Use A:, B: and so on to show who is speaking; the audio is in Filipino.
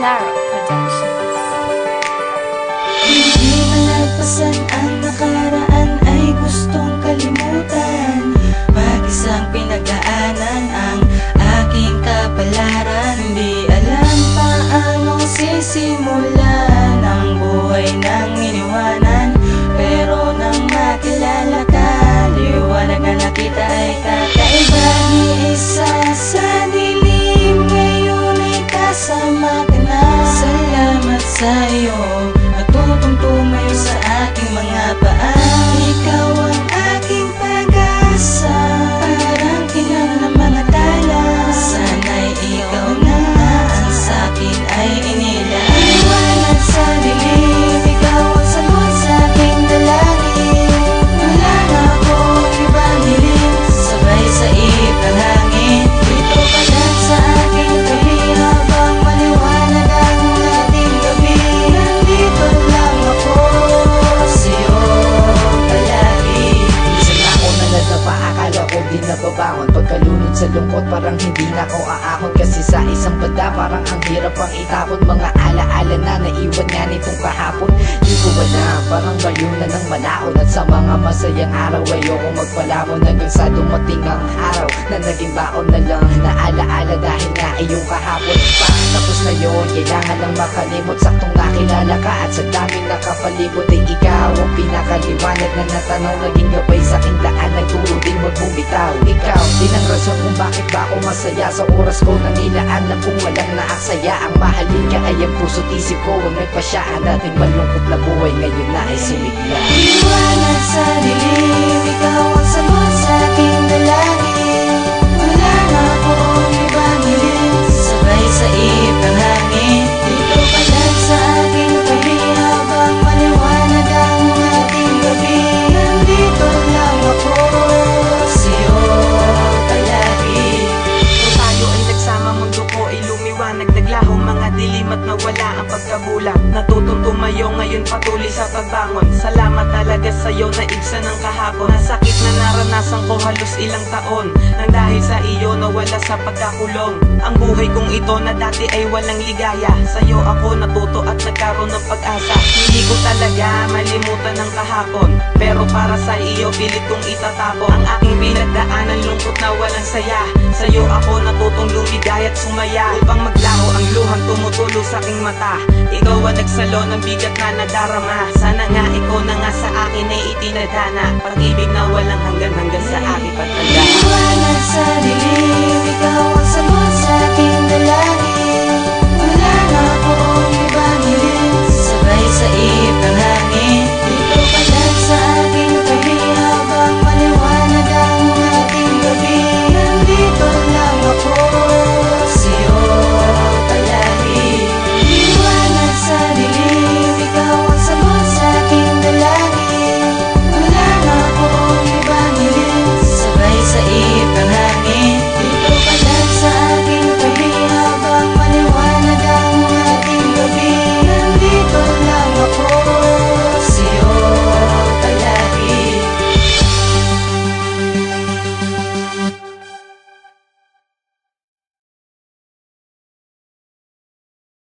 A: Claro Productions.
B: Hindi malagpasan ang nakaraan ay gustong kalimutan. Mag-isang pinagdaanan ang aking kapalaran. Di alam paano sisimulan ang buhay ng iniwanan. Pero nang makilala ka, liwanag na nakita ay kakaiba. Isa sa dilim, ngayon ay kasama ka na. Salamat sa iyo, natutong tumayo sa aking mga paa. Ikaw ang aking pag-asa, parang kinang ng mga tala. Sana'y ikaw na ang sa'kin ay inilaan. Liwanag sa dilim, ikaw ang sagot sa aking dalangin. Wala na akong ibang hiling, sabay sa ipang hangin. Dito ka lang sa aking tabi, habang maliwanag ang ating gabi. Nandito lang ako sa'yo palagi.
C: Minsan ako naladapa, akala ko di nababangon. Pagkalunod sa lungkot, parang hindi na ako aahon. Kasi sa isang banda, parang ang hirap ang itapon. Mga alaala na naiwan nga nitong kahapon. Di ko alam, parang bayo na ng malaon. At sa mga masayang araw, ayoko magpalamon. Hanggang sa dumating ang araw na naging baon na lang na alaala dahil nga iyong kahapon pa. Tapos na yun, kailangan lang makalimot. Saktong nakilala ka at sa daming nakapalibot ay ikaw ang pinakaliwanag na natanaw. Naging gabay sa aking daan, nagturo din wag mong bitaw. Ikaw din ang rason kung bakit ba ako masaya. Sa oras ko nang nilaan na kung walang naaksaya. Ang mahalin ka ay ang puso't isip ko ang nagpasya. Ang dating malungkot na buhay ngayon na ay sumigla.
B: Liwanag sa dilim, ikaw ang sagot sa aking dalangin. Wala na akong ibang hiling, sabay sa ipang hangin. Dito ka lang sa aking tabi, habang maliwanag ang ating gabi. Nandito lang ako sa'yo palagi.
D: Nung tayo ay nagsama, mundo ko ay lumiwanag. Naglaho mga dilim at nawala ang pagkabulang. Natutong tumayo ngayon patuloy sa pagbangon. Salamat talaga sa'yo na igsa ng kahapon. Nasakit na naranasan ko halos ilang taon, nang dahil sa iyo nawala sa pagkakulong. Ang buhay kong ito na dati ay walang ligaya, sa'yo ako natuto at nagkaroon ng pag-asa. Hindi ko talaga malimutan ng kahapon, pero para sa iyo pilit kong itatapon. Ang aking pinagdaanan, lungkot na walang saya, sa'yo ako natutong lumigay at sumaya. Upang maglaho ang luhang tumutulo sa aking mata, ikaw ang nagsalo ng bigat na nadarama. Sana nga ikaw na nga sa akin ay itinadhana, pag-ibig na walang hanggan sa aking pagtanda.
B: Liwanag sa dilim,